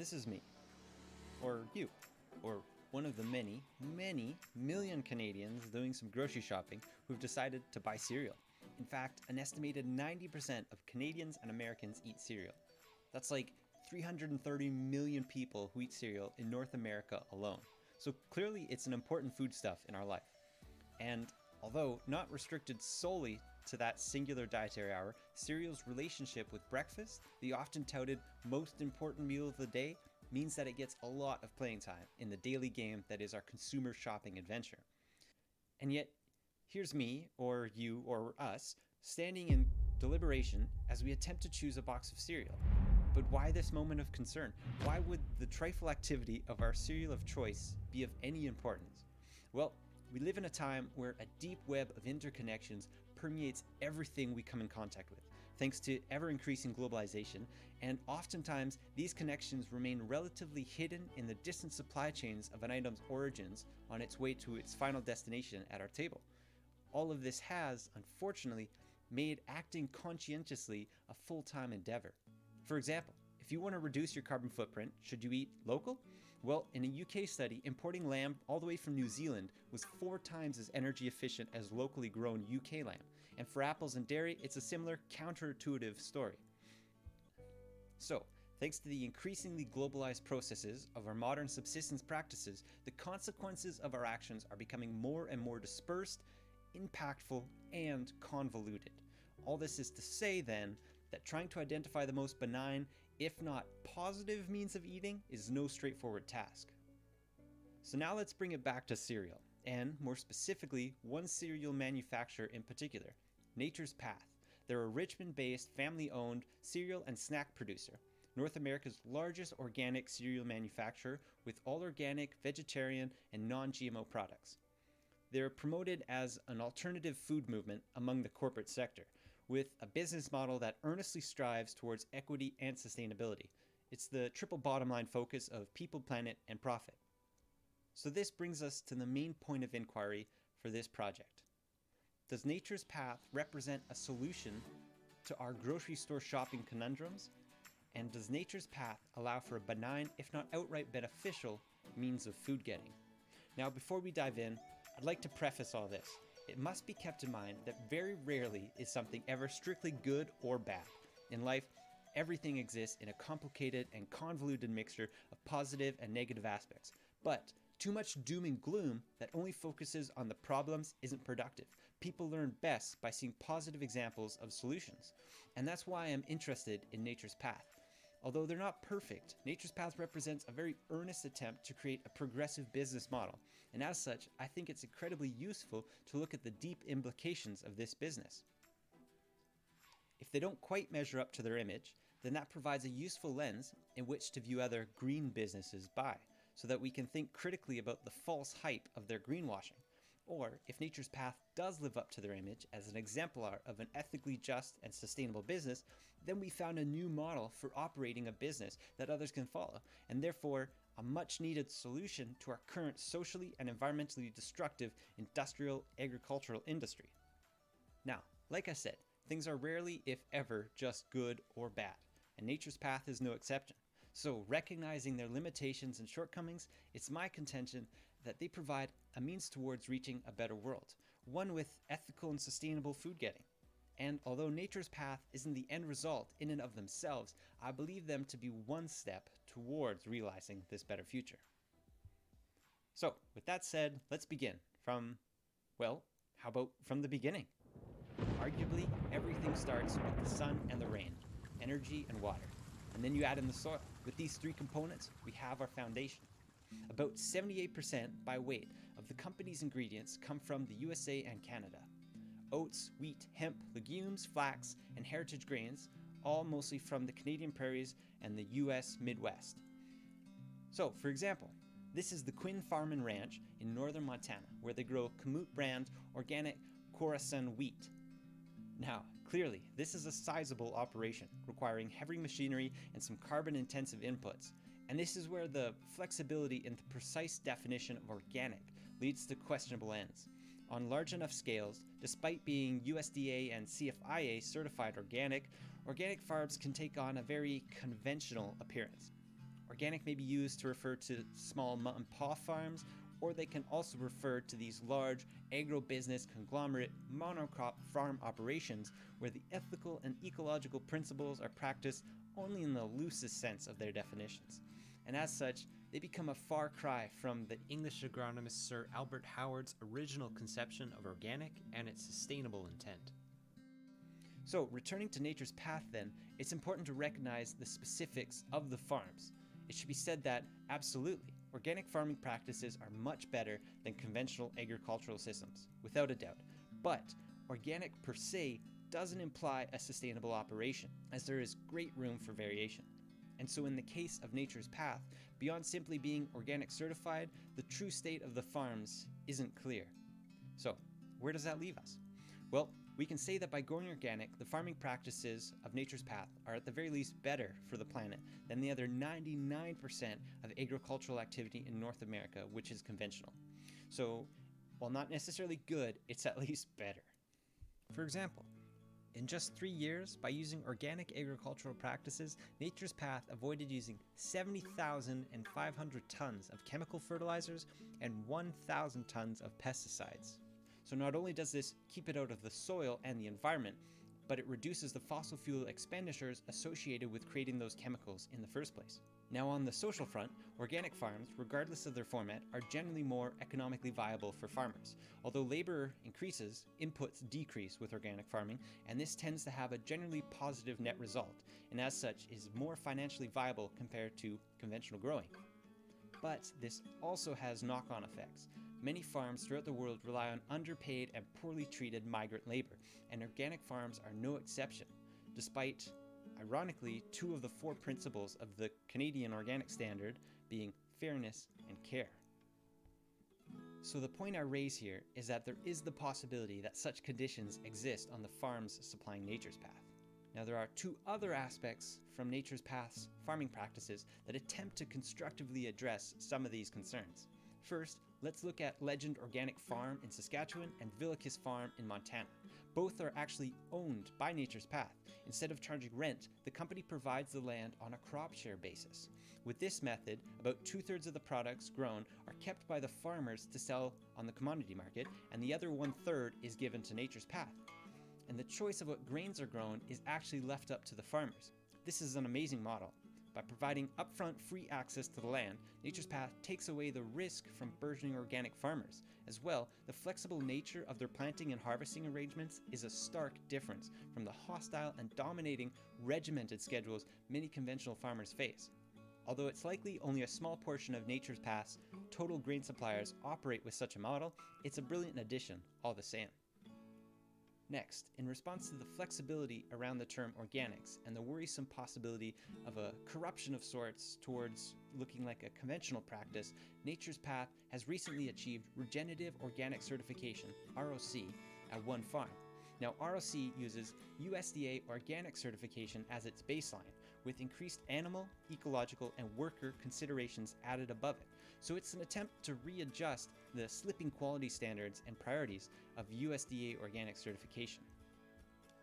this is me, or you, or one of the many, many million Canadians doing some grocery shopping who've decided to buy cereal. In fact, an estimated 90% of Canadians and Americans eat cereal. That's like 330 million people who eat cereal in North America alone. So clearly it's an important foodstuff in our life. And although not restricted solely to that singular dietary hour, cereal's relationship with breakfast, the often touted most important meal of the day, means that it gets a lot of playing time in the daily game that is our consumer shopping adventure. And yet, here's me, or you, or us, standing in deliberation as we attempt to choose a box of cereal. But why this moment of concern? Why would the trifle activity of our cereal of choice be of any importance? Well, we live in a time where a deep web of interconnections permeates everything we come in contact with, thanks to ever-increasing globalization, and oftentimes these connections remain relatively hidden in the distant supply chains of an item's origins on its way to its final destination at our table. All of this has, unfortunately, made acting conscientiously a full-time endeavor. For example, if you want to reduce your carbon footprint, should you eat local? Well, in a UK study, importing lamb all the way from New Zealand was 4 times as energy efficient as locally grown UK lamb. And for apples and dairy, it's a similar counterintuitive story. So, thanks to the increasingly globalized processes of our modern subsistence practices, the consequences of our actions are becoming more and more dispersed, impactful, and convoluted. All this is to say, then, that trying to identify the most benign, if not positive means of eating is no straightforward task. So now let's bring it back to cereal, and more specifically, one cereal manufacturer in particular, Nature's Path. They're a Richmond-based, family-owned cereal and snack producer, North America's largest organic cereal manufacturer with all organic, vegetarian, and non-GMO products. They're promoted as an alternative food movement among the corporate sector, with a business model that earnestly strives towards equity and sustainability. It's the triple bottom line focus of people, planet, and profit. So this brings us to the main point of inquiry for this project. Does Nature's Path represent a solution to our grocery store shopping conundrums? And does Nature's Path allow for a benign, if not outright beneficial, means of food getting? Now, before we dive in, I'd like to preface all this. It must be kept in mind that very rarely is something ever strictly good or bad. In life, everything exists in a complicated and convoluted mixture of positive and negative aspects. But too much doom and gloom that only focuses on the problems isn't productive. People learn best by seeing positive examples of solutions. And that's why I'm interested in Nature's Path. Although they're not perfect, Nature's Path represents a very earnest attempt to create a progressive business model, and as such, I think it's incredibly useful to look at the deep implications of this business. If they don't quite measure up to their image, then that provides a useful lens in which to view other green businesses by, so that we can think critically about the false hype of their greenwashing. Or, if Nature's Path does live up to their image as an exemplar of an ethically just and sustainable business, then we found a new model for operating a business that others can follow, and therefore a much needed solution to our current socially and environmentally destructive industrial agricultural industry. Now, like I said, things are rarely, if ever, just good or bad, and Nature's Path is no exception. So, recognizing their limitations and shortcomings, it's my contention that they provide a means towards reaching a better world, one with ethical and sustainable food getting. And although Nature's Path isn't the end result in and of themselves, I believe them to be one step towards realizing this better future. So, with that said, let's begin from, well, how about from the beginning? Arguably, everything starts with the sun and the rain, energy and water. And then you add in the soil. With these 3 components, we have our foundation. About 78% by weight of the company's ingredients come from the USA and Canada. Oats, wheat, hemp, legumes, flax, and heritage grains, all mostly from the Canadian prairies and the US Midwest. So, for example, this is the Quinn Farm and Ranch in northern Montana, where they grow Kamut brand organic Khorasan wheat. Now, clearly, this is a sizable operation, requiring heavy machinery and some carbon-intensive inputs. And this is where the flexibility in the precise definition of organic leads to questionable ends. On large enough scales, despite being USDA and CFIA certified organic farms can take on a very conventional appearance. Organic may be used to refer to small mom-and-pop farms, or they can also refer to these large agribusiness conglomerate monocrop farm operations where the ethical and ecological principles are practiced only in the loosest sense of their definitions. And as such, they become a far cry from the English agronomist Sir Albert Howard's original conception of organic and its sustainable intent. So, returning to nature's path then, it's important to recognize the specifics of the farms. It should be said that, absolutely, organic farming practices are much better than conventional agricultural systems, without a doubt. But organic per se doesn't imply a sustainable operation, as there is great room for variation. And so in the case of nature's path, beyond simply being organic certified, the true state of the farms isn't clear. So, where does that leave us? Well, we can say that by going organic, the farming practices of nature's path are at the very least better for the planet than the other 99% of agricultural activity in North America, which is conventional. So, while not necessarily good, it's at least better. For example, in just 3 years, by using organic agricultural practices, nature's path avoided using 70,500 tons of chemical fertilizers and 1,000 tons of pesticides. So not only does this keep it out of the soil and the environment, but it reduces the fossil fuel expenditures associated with creating those chemicals in the first place. Now on the social front, organic farms, regardless of their format, are generally more economically viable for farmers. Although labor increases, inputs decrease with organic farming, and this tends to have a generally positive net result, and as such is more financially viable compared to conventional growing. But this also has knock-on effects. Many farms throughout the world rely on underpaid and poorly treated migrant labor, and organic farms are no exception, despite, ironically, 2 of the 4 principles of the Canadian Organic Standard being fairness and care. So the point I raise here is that there is the possibility that such conditions exist on the farms supplying nature's path. Now there are 2 other aspects from nature's path's farming practices that attempt to constructively address some of these concerns. First, let's look at Legend Organic Farm in Saskatchewan and Villicus Farm in Montana. Both are actually owned by Nature's Path. Instead of charging rent, the company provides the land on a crop share basis. With this method, about 2/3 of the products grown are kept by the farmers to sell on the commodity market, and the other 1/3 is given to Nature's Path. And the choice of what grains are grown is actually left up to the farmers. This is an amazing model. By providing upfront free access to the land, Nature's Path takes away the risk from burgeoning organic farmers. As well, the flexible nature of their planting and harvesting arrangements is a stark difference from the hostile and dominating regimented schedules many conventional farmers face. Although it's likely only a small portion of Nature's Path's total grain suppliers operate with such a model, it's a brilliant addition all the same. Next, in response to the flexibility around the term organics and the worrisome possibility of a corruption of sorts towards looking like a conventional practice, Nature's Path has recently achieved Regenerative Organic Certification, ROC, at one farm. Now, ROC uses USDA Organic Certification as its baseline, with increased animal, ecological, and worker considerations added above it. So it's an attempt to readjust the slipping quality standards and priorities of USDA organic certification.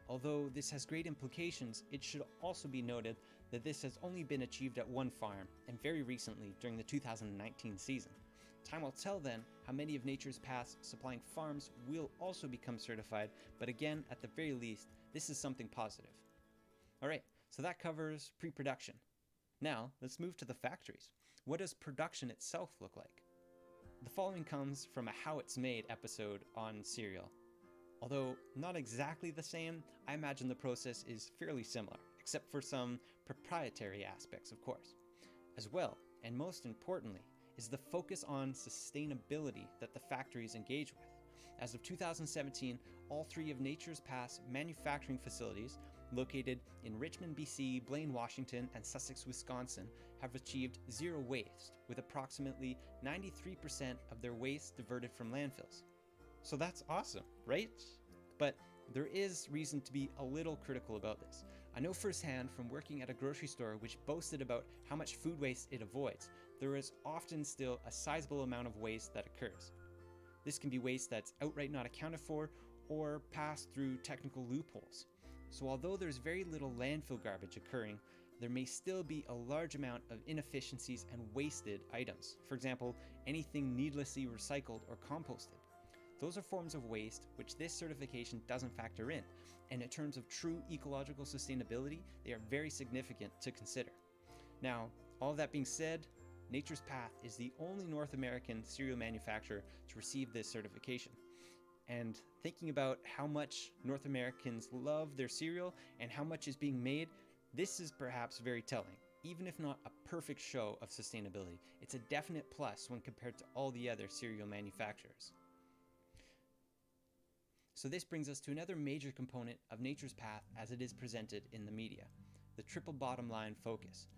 Although this has great implications, it should also be noted that this has only been achieved at one farm, and very recently during the 2019 season. Time will tell then how many of Nature's Path's supplying farms will also become certified, but again, at the very least, this is something positive. Alright, so that covers pre-production. Now, let's move to the factories. What does production itself look like? The following comes from a How It's Made episode on cereal. Although not exactly the same, I imagine the process is fairly similar, except for some proprietary aspects, of course. As well, and most importantly, is the focus on sustainability that the factories engage with. As of 2017, all 3 of Nature's Path's manufacturing facilities, located in Richmond, BC, Blaine, Washington, and Sussex, Wisconsin, have achieved zero waste, with approximately 93% of their waste diverted from landfills. So that's awesome, right? But there is reason to be a little critical about this. I know firsthand from working at a grocery store which boasted about how much food waste it avoids, there is often still a sizable amount of waste that occurs. This can be waste that's outright not accounted for or passed through technical loopholes. So although there's very little landfill garbage occurring, there may still be a large amount of inefficiencies and wasted items. For example, anything needlessly recycled or composted. Those are forms of waste which this certification doesn't factor in, and in terms of true ecological sustainability, they are very significant to consider. Now, all that being said, Nature's Path is the only North American cereal manufacturer to receive this certification. And thinking about how much North Americans love their cereal and how much is being made, this is perhaps very telling. Even if not a perfect show of sustainability, it's a definite plus when compared to all the other cereal manufacturers. So this brings us to another major component of Nature's Path as it is presented in the media, the triple bottom line focus.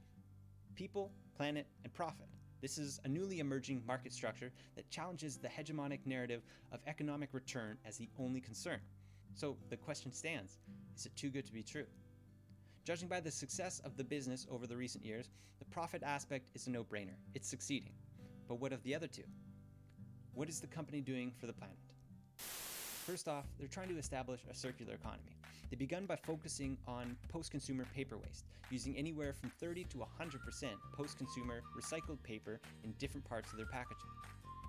People, planet, and profit. This is a newly emerging market structure that challenges the hegemonic narrative of economic return as the only concern. So the question stands, is it too good to be true? Judging by the success of the business over the recent years, the profit aspect is a no-brainer. It's succeeding. But what of the other two? What is the company doing for the planet? First off, they're trying to establish a circular economy. They begun by focusing on post-consumer paper waste, using anywhere from 30 to 100% post-consumer recycled paper in different parts of their packaging.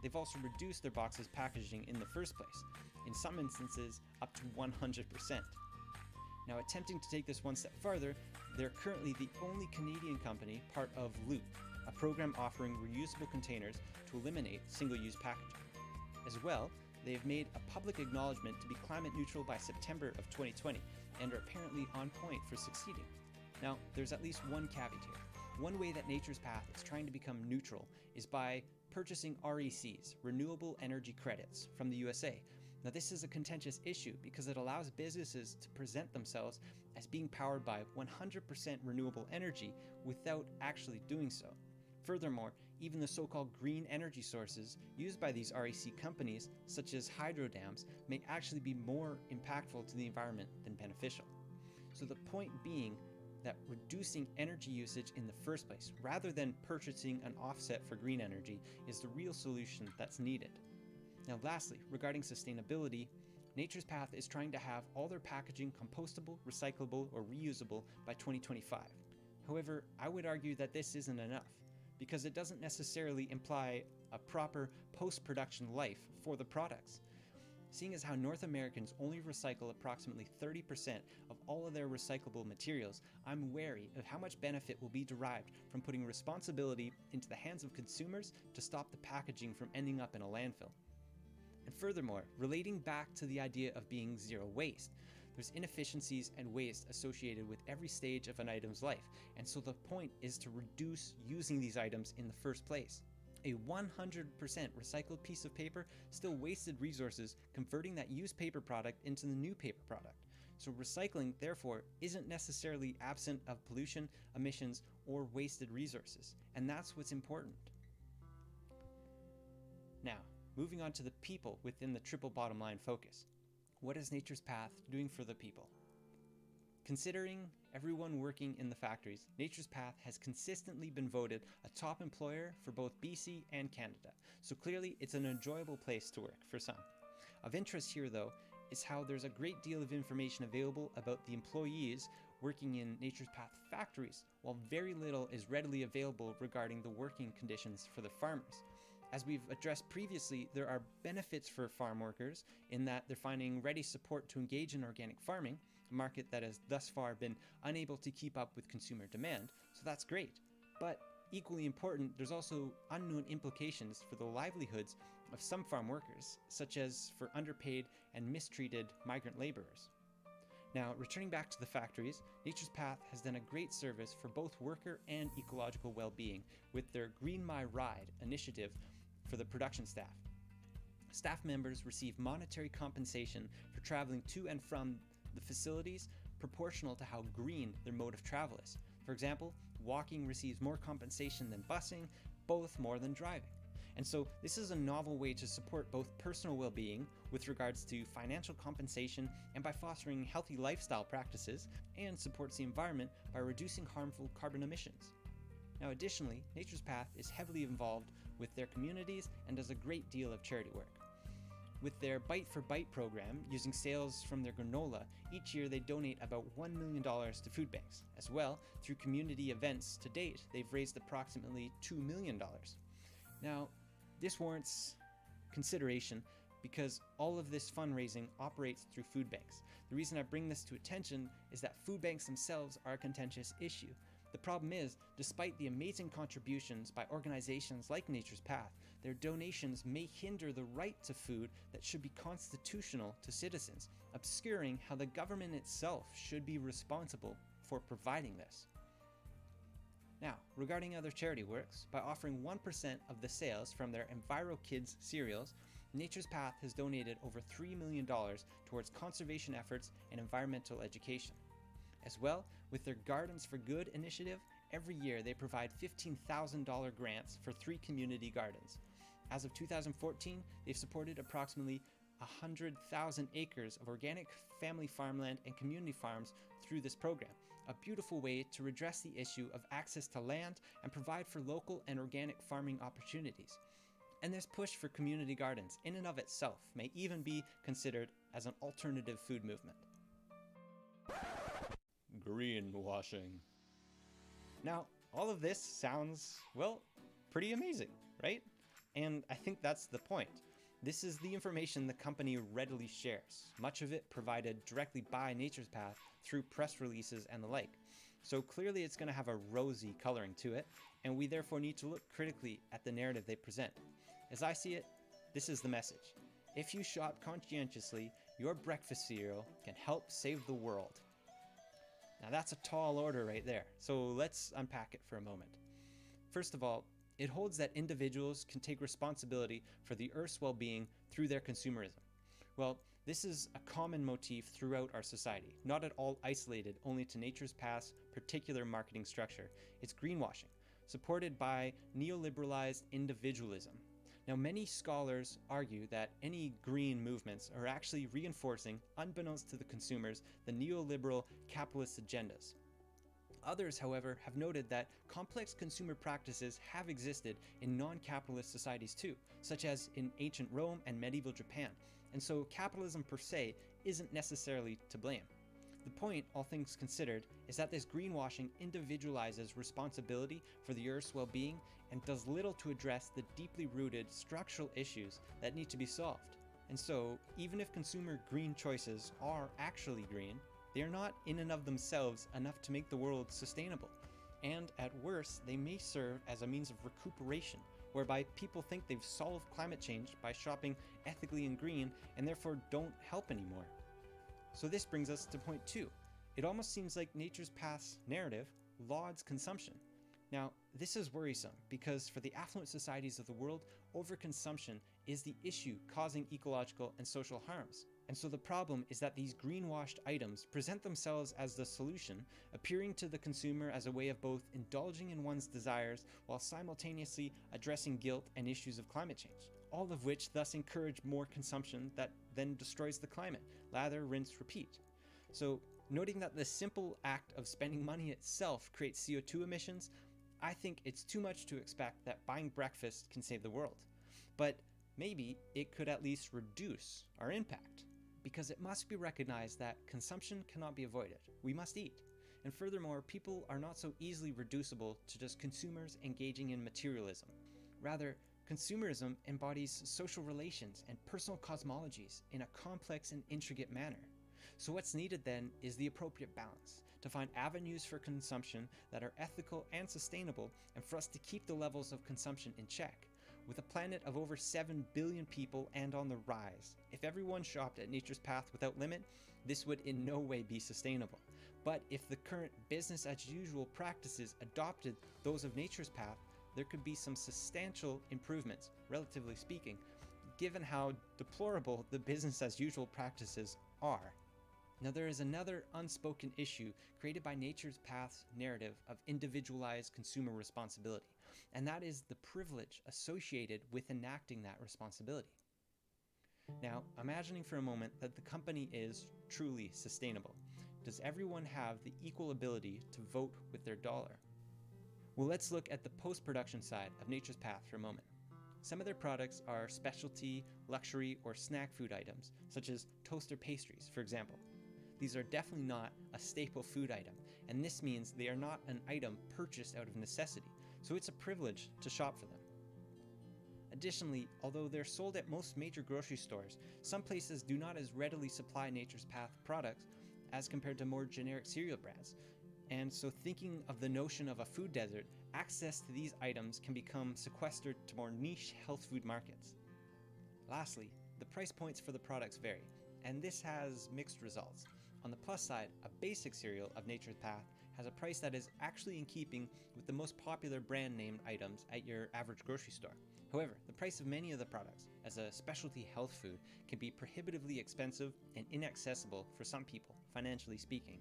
They've also reduced their boxes packaging in the first place, in some instances up to 100%. Now, attempting to take this one step farther, they're currently the only Canadian company part of Loop, a program offering reusable containers to eliminate single-use packaging. As well, they have made a public acknowledgement to be climate neutral by September of 2020 and are apparently on point for succeeding. Now, there's at least one caveat here. One way that Nature's Path is trying to become neutral is by purchasing RECs, renewable energy credits, from the USA. Now, this is a contentious issue because it allows businesses to present themselves as being powered by 100% renewable energy without actually doing so. Furthermore, even the so-called green energy sources used by these REC companies, such as hydro dams, may actually be more impactful to the environment than beneficial. So the point being that reducing energy usage in the first place, rather than purchasing an offset for green energy, is the real solution that's needed. Now lastly, regarding sustainability, Nature's Path is trying to have all their packaging compostable, recyclable, or reusable by 2025. However, I would argue that this isn't enough, because it doesn't necessarily imply a proper post-production life for the products. Seeing as how North Americans only recycle approximately 30% of all of their recyclable materials, I'm wary of how much benefit will be derived from putting responsibility into the hands of consumers to stop the packaging from ending up in a landfill. And furthermore, relating back to the idea of being zero waste, there's inefficiencies and waste associated with every stage of an item's life, and so the point is to reduce using these items in the first place. A 100% recycled piece of paper still wasted resources converting that used paper product into the new paper product. So recycling, therefore, isn't necessarily absent of pollution, emissions, or wasted resources, and that's what's important. Now, moving on to the people within the triple bottom line focus. What is Nature's Path doing for the people? Considering everyone working in the factories, Nature's Path has consistently been voted a top employer for both BC and Canada, so clearly it's an enjoyable place to work for some. Of interest here, though, is how there's a great deal of information available about the employees working in Nature's Path factories, while very little is readily available regarding the working conditions for the farmers. As we've addressed previously, there are benefits for farm workers in that they're finding ready support to engage in organic farming, a market that has thus far been unable to keep up with consumer demand, so that's great. But equally important, there's also unknown implications for the livelihoods of some farm workers, such as for underpaid and mistreated migrant laborers. Now, returning back to the factories, Nature's Path has done a great service for both worker and ecological well-being with their Green My Ride initiative for the production staff. Staff members receive monetary compensation for traveling to and from the facilities proportional to how green their mode of travel is. For example, walking receives more compensation than busing, both more than driving. And so this is a novel way to support both personal well-being with regards to financial compensation and by fostering healthy lifestyle practices, and supports the environment by reducing harmful carbon emissions. Now additionally, Nature's Path is heavily involved with their communities and does a great deal of charity work. With their Bite for Bite program, using sales from their granola, each year they donate about $1 million to food banks. As well, through community events to date, they've raised approximately $2 million. Now, this warrants consideration because all of this fundraising operates through food banks. The reason I bring this to attention is that food banks themselves are a contentious issue. The problem is, despite the amazing contributions by organizations like Nature's Path, their donations may hinder the right to food that should be constitutional to citizens, obscuring how the government itself should be responsible for providing this. Now, regarding other charity works, by offering 1% of the sales from their EnviroKids cereals, Nature's Path has donated over $3 million towards conservation efforts and environmental education. As well, with their Gardens for Good initiative, every year they provide $15,000 grants for 3 community gardens. As of 2014, they've supported approximately 100,000 acres of organic family farmland and community farms through this program, a beautiful way to redress the issue of access to land and provide for local and organic farming opportunities. And this push for community gardens in and of itself may even be considered as an alternative food movement. Greenwashing. Now, all of this sounds, well, pretty amazing, right? And I think that's the point. This is the information the company readily shares, much of it provided directly by Nature's Path through press releases and the like. So clearly it's going to have a rosy coloring to it, and we therefore need to look critically at the narrative they present. As I see it, this is the message. If you shop conscientiously, your breakfast cereal can help save the world. Now that's a tall order right there, so let's unpack it for a moment. First of all, it holds that individuals can take responsibility for the Earth's well-being through their consumerism. Well, this is a common motif throughout our society, not at all isolated only to Nature's Path's particular marketing structure. It's greenwashing, supported by neoliberalized individualism. Now, many scholars argue that any green movements are actually reinforcing, unbeknownst to the consumers, the neoliberal capitalist agendas. Others, however, have noted that complex consumer practices have existed in non-capitalist societies too, such as in ancient Rome and medieval Japan, and so capitalism per se isn't necessarily to blame. The point, all things considered, is that this greenwashing individualizes responsibility for the Earth's well-being and does little to address the deeply rooted structural issues that need to be solved. And so, even if consumer green choices are actually green, they are not in and of themselves enough to make the world sustainable. And at worst, they may serve as a means of recuperation, whereby people think they've solved climate change by shopping ethically and green and therefore don't help anymore. So this brings us to point 2. It almost seems like Nature's Path's narrative lauds consumption. Now, this is worrisome because for the affluent societies of the world, overconsumption is the issue causing ecological and social harms. And so the problem is that these greenwashed items present themselves as the solution, appearing to the consumer as a way of both indulging in one's desires while simultaneously addressing guilt and issues of climate change, all of which thus encourage more consumption that then destroys the climate. Lather, rinse, repeat. So, noting that the simple act of spending money itself creates CO2 emissions, I think it's too much to expect that buying breakfast can save the world. But maybe it could at least reduce our impact, because it must be recognized that consumption cannot be avoided. We must eat. And furthermore, people are not so easily reducible to just consumers engaging in materialism. Rather, consumerism embodies social relations and personal cosmologies in a complex and intricate manner. So what's needed then is the appropriate balance, to find avenues for consumption that are ethical and sustainable, and for us to keep the levels of consumption in check. With a planet of over 7 billion people and on the rise, if everyone shopped at Nature's Path without limit, this would in no way be sustainable. But if the current business as usual practices adopted those of Nature's Path, there could be some substantial improvements, relatively speaking, given how deplorable the business as usual practices are. Now, there is another unspoken issue created by Nature's Path's narrative of individualized consumer responsibility, and that is the privilege associated with enacting that responsibility. Now, imagining for a moment that the company is truly sustainable. Does everyone have the equal ability to vote with their dollar? Well, let's look at the post-production side of Nature's Path for a moment. Some of their products are specialty, luxury, or snack food items, such as toaster pastries, for example. These are definitely not a staple food item, and this means they are not an item purchased out of necessity, so it's a privilege to shop for them. Additionally, although they're sold at most major grocery stores, some places do not as readily supply Nature's Path products as compared to more generic cereal brands. And so thinking of the notion of a food desert, access to these items can become sequestered to more niche health food markets. Lastly, the price points for the products vary, and this has mixed results. On the plus side, a basic cereal of Nature's Path has a price that is actually in keeping with the most popular brand name items at your average grocery store. However, the price of many of the products as a specialty health food can be prohibitively expensive and inaccessible for some people, financially speaking.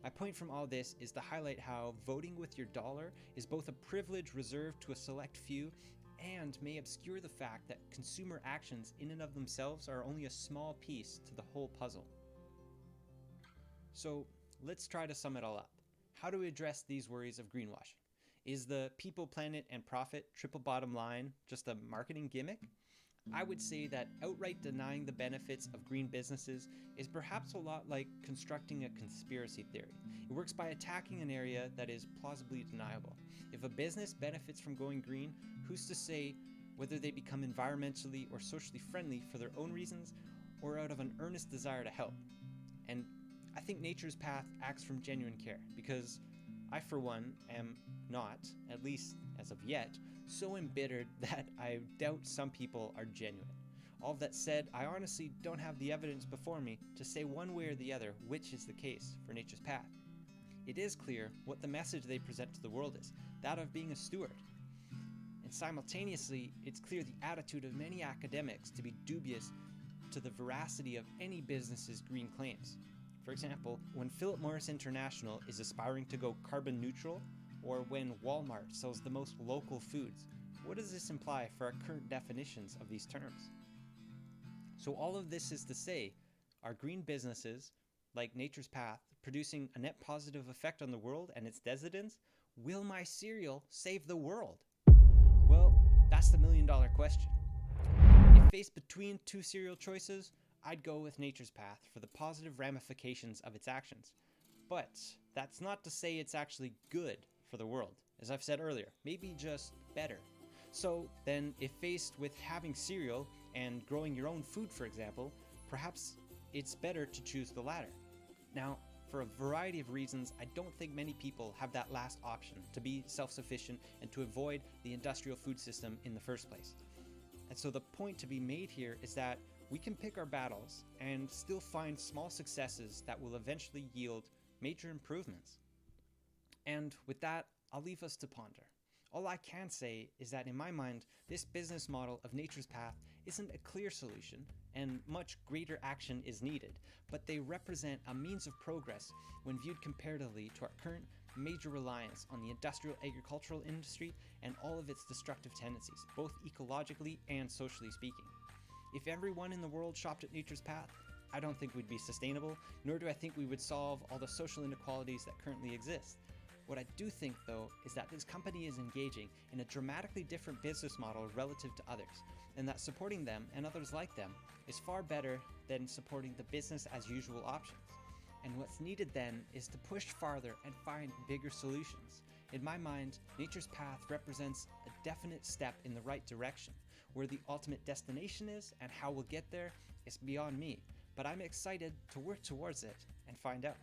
My point from all this is to highlight how voting with your dollar is both a privilege reserved to a select few and may obscure the fact that consumer actions in and of themselves are only a small piece to the whole puzzle. So let's try to sum it all up. How do we address these worries of greenwashing? Is the people, planet, and profit triple bottom line just a marketing gimmick? I would say that outright denying the benefits of green businesses is perhaps a lot like constructing a conspiracy theory. It works by attacking an area that is plausibly deniable. If a business benefits from going green, who's to say whether they become environmentally or socially friendly for their own reasons or out of an earnest desire to help? And I think Nature's Path acts from genuine care because I, for one, am not, at least as of yet, so embittered that I doubt some people are genuine. All that said, I honestly don't have the evidence before me to say one way or the other which is the case for Nature's Path. It is clear what the message they present to the world is, that of being a steward. And simultaneously, it's clear the attitude of many academics to be dubious to the veracity of any business's green claims. For example, when Philip Morris International is aspiring to go carbon neutral, or when Walmart sells the most local foods, what does this imply for our current definitions of these terms? So all of this is to say, are green businesses, like Nature's Path, producing a net positive effect on the world and its descendants? Will my cereal save the world? Well, that's the million-dollar question. If faced between two cereal choices, I'd go with Nature's Path for the positive ramifications of its actions. But that's not to say it's actually good for the world. As I've said earlier, maybe just better. So then, if faced with having cereal and growing your own food, for example, perhaps it's better to choose the latter. Now, for a variety of reasons, I don't think many people have that last option to be self-sufficient and to avoid the industrial food system in the first place. And so the point to be made here is that we can pick our battles and still find small successes that will eventually yield major improvements. And with that, I'll leave us to ponder. All I can say is that in my mind, this business model of Nature's Path isn't a clear solution, and much greater action is needed, but they represent a means of progress when viewed comparatively to our current major reliance on the industrial agricultural industry and all of its destructive tendencies, both ecologically and socially speaking. If everyone in the world shopped at Nature's Path, I don't think we'd be sustainable, nor do I think we would solve all the social inequalities that currently exist. What I do think, though, is that this company is engaging in a dramatically different business model relative to others, and that supporting them and others like them is far better than supporting the business as usual options. And what's needed then is to push farther and find bigger solutions. In my mind, Nature's Path represents a definite step in the right direction. Where the ultimate destination is and how we'll get there is beyond me, but I'm excited to work towards it and find out.